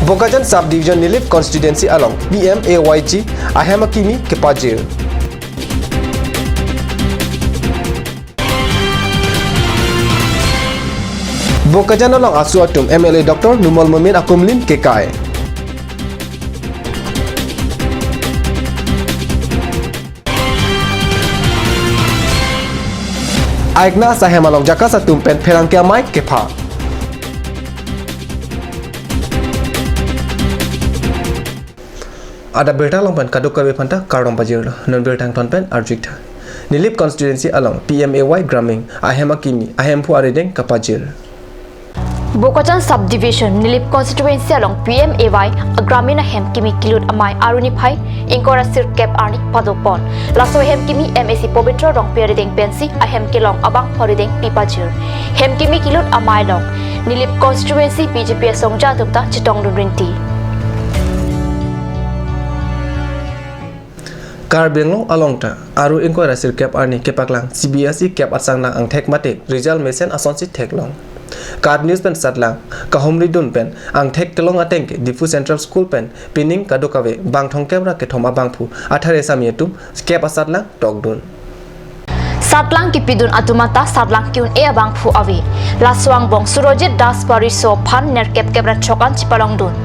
Bokajan Subdivision Nilip Constituency along PMAYG Ahemakimi Kepajir. Bokajan along Asuatum MLA Dr. Numal Mumin Akumlin KKI. Aigna Sahemalong Jakasa Tumpen Perangkia Mike Kepa. Ada berita longpen kaduka bepanta kardom pajir non bertang tonpen arjikta. Nilip constituency along PMAY Gramming Ahemakimi Ahempu Arideng Kapajir. Bokajan subdivision Nilip constituency along PMAY Gramin Ahem Kimi Kilut Amai Arunipai Inkora Sirkep Arnik Padopon Laso Hem Kimi MAC Pobitro Rong Piarideng Pensi Ahem Kilong Abang Horideng Pipajir Hem Kimi Kilut Amai Long Nilip constituency BJP Songja Dukta Chitong Rinti. Karbenglo alongta aru inquire sirkep arni kepaklang CBSE kep asangna ang thek mate result mesen asonsi theklong card news pen satlang kahomri dun pen ang thek kelong ateng difu central school pen pining kadokawe bang thongkebra ke thoma bangphu athare samietum kep asatlang tokdun Satlang kipidun atumata satlang kiun e abang phu awi laswang bong surojit das pari so phan ner kep kebra chokan chipalong dun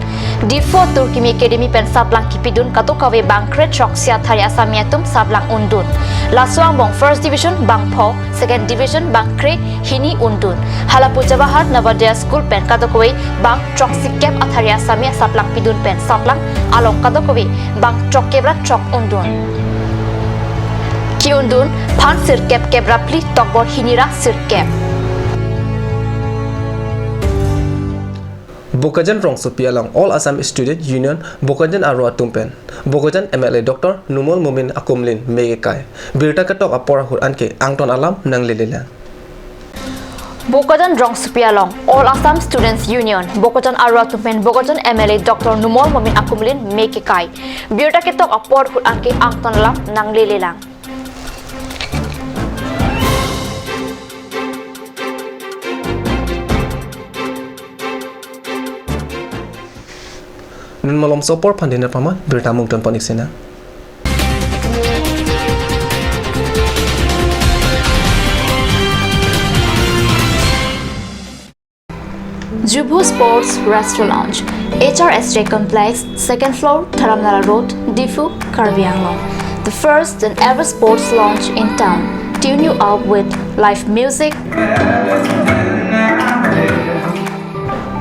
D4 Turkimi Academy pen satlang kipidun katokawe bang kret chok sia thari asamiatum satlang undun laswang bong first division bang pho second division bang kre hini undun halapu jawahar navodaya school pen katokawe bang chok sikep athari asamia satlang pidun pen satlang along katokawe bang chok kebra chok undun Kiundun Pan Sirkep Kebrapli Tokbor Hinira Sirkep Bokajan Rong Supi along All Assam Student Union Bokajan Arwa Tumpen Bokajan MLA Dr. Numal Mumin Akumlin Megekai Birta Katok Apora Hur Anke Angton Alam Nang Lilila Bokajan Rong Supi along All Assam Students Union Bokajan Arwa Tumpen Bokajan MLA Dr. Numal Mumin Akumlin Megekai Birta Katok Apora Hur Anke Angton Alam Nang Lilila Nun malom sopor pandina paman bertamung ton panik sena. Jubu Sports Restaurant HRSJ Complex, 2nd floor, Dharamnala Road, Difu, Karbi Anglong. The first and ever sports lounge in town. Tune you up with live music,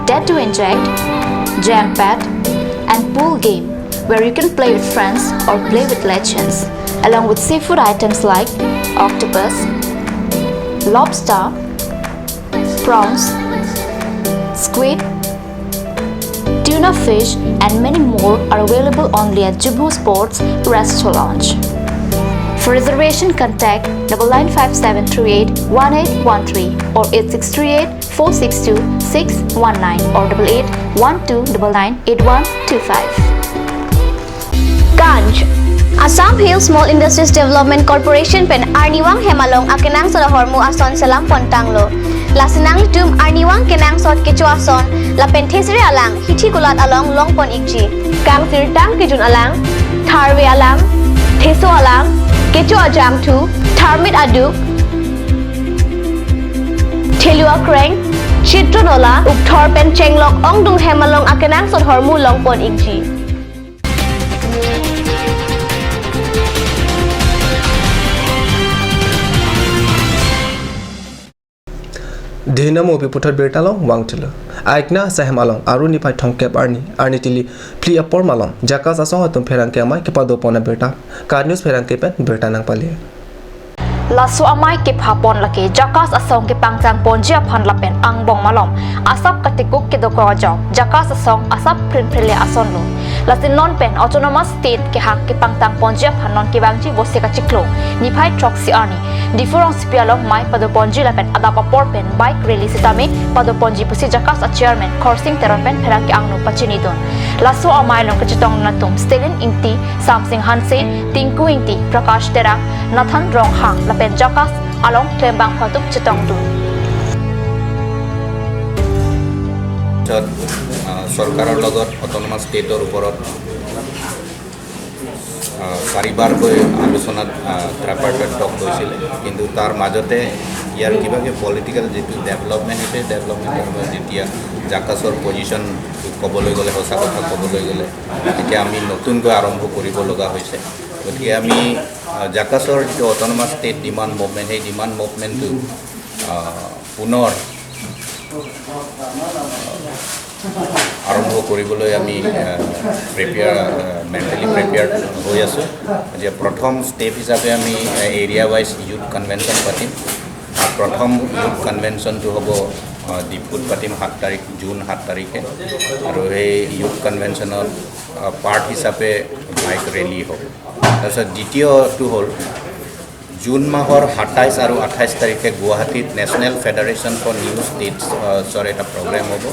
Dead to Inject, Jam Pad, and pool game where you can play with friends or play with legends, along with seafood items like octopus, lobster, prawns, squid, tuna fish, and many more are available only at Jubu Sports Restaurant. For reservation, contact 9957381813 or 8638462619 or 8812998125. Ganj Assam Hill Small Industries Development Corporation pen Arniwang Hemalong akenang sa hormu ason salam pontanglo. Lasinang litum Arniwang kenang sot kecu ason la penthesri alang hithi gulat along longpon ikji. Kang sirtang kijun alang tharwe alang theso alang kecu ajam tu tharmit aduk Thelua Kreng Chitronola Ukthor pen chenglok ongdung Hemalong akenang sot hormu longpon ikji. Dina mo piputar bertalong wangtilo. Aikna sahemalong aru ni pai thongkep arni tili pli apor malong jakas asong hatum pherang ke amai kepada pona berta. Card news pherang ke pen berta nang pali. Lasu amai ke phapon lake jakas asong ke pangchang ponjia phan lapen angbong malom asap katikuk ke doko ajo jakas asong asap prinprile ason lo lasin non pen autonomous state ke hak ke pangtang ponjia phan non ke bangji boseka chiklo ni phai troxi arni different spialong mai pado ponji lapen adapa por pen bike rally sitame pado ponji pusi jakas a chairman coursing teron pen pherang ke angno pachini don lasu amai long kachitong natum stelin inti samsing hanse tinku inti prakash terang nathan rong hang pen jakas along klembang phatuk chitong du চৰকাৰৰ লগত autonomous ষ্টেটৰ ওপৰত চাৰিবাৰকৈ আলোচনাত ট্ৰাইপাৰ্টাইট টক হৈছিলে কিন্তু তাৰ মাজতে ইয়াৰ কিবাকৈ political যিটো ডেভেলপমেণ্ট সেই ডেভেলপমেণ্টৰ যেতিয়া জাকাছৰ পজিশ্যন ক'বলৈ গ'লে সঁচা কথা ক'বলৈ গ'লে এতিয়া আমি নতুনকৈ আৰম্ভ কৰিব লগা হৈছে গতিকে আমি জাকাছৰ যিটো অট'নমাছ ষ্টেট ডিমাণ্ড মুভমেণ্ট সেই ডিমাণ্ড মুভমেণ্টটো পুনৰ আৰম্ভ কৰিবলৈ আমি মেণ্টেলি প্ৰিপেয়াৰ্ড হৈ আছোঁ যে প্ৰথম ষ্টেপ হিচাপে আমি এৰিয়া ৱাইজ ইউথ কনভেনশ্যন পাতিম প্ৰথম ইউথ কনভেনশ্যনটো হ'ব ডিপুত পাতিম জুন 7 তাৰিখে আৰু সেই ইউথ কনভেনশ্যনৰ পাৰ্ট হিচাপে বাইক ৰেলী হ'ব তাৰপিছত দ্বিতীয়টো হ'ল জুন মাহৰ 27 আৰু 28 তাৰিখে গুৱাহাটীত নেশ্যনেল ফেডাৰেশ্যন ফৰ নিউ ষ্টেটছৰ এটা প্ৰগ্ৰেম হ'ব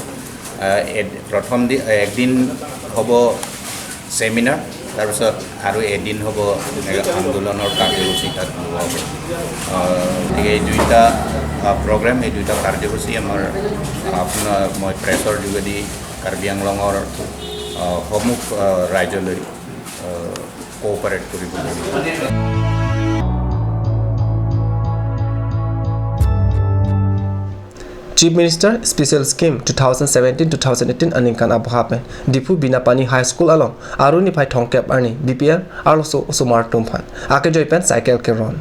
প্ৰথম একদিন হ'ব ছেমিনাৰ তাৰপিছত আৰু এদিন হ'ব আন্দোলনৰ কাৰ্যসূচী তাত লোৱা হ'ব গতিকে এই দুইটা প্ৰগ্ৰেম এই দুইটা কাৰ্যসূচী আমাৰ আপোনাৰ মই প্ৰেছৰ যোগেদি কাৰ্বি আংলঙৰ সমুখ ৰাজ্যলৈ কোঅপাৰেট কৰিব লাগিব Chief Minister Special Scheme 2017-2018 aningkan abhapen Dipu Binapani High School along Aruni Pai Thongkep Arni BPR also Sumar Tumpan Ake Joypen Cycle Keron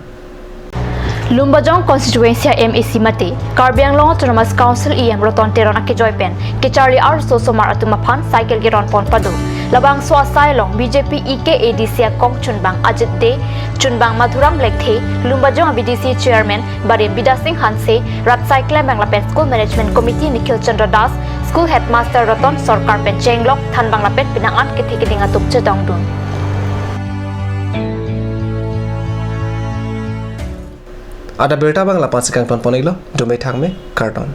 Lumbajong constituency MEC mate Karbi Anglong Autonomous Council EM Roton Teron ake joypen ke Charlie also Somar Atumaphan cycle Keron Pon Padu Labang Swa Sailong BJP EK ADC Kong Chunbang Ajit De Chunbang Madhuram Lekthe Lumbajong BDC Chairman Bare Bida Singh Hanse Rat Cycle Banglapen School Management Committee Nikhil Chandra Das School Headmaster Roton Sorkar Pen Chenglok Than Banglapen Pinangan Ketikiding Atuk Chedongdun Ada berita bangla pansikang pon poniglo, dumay thangme, karton.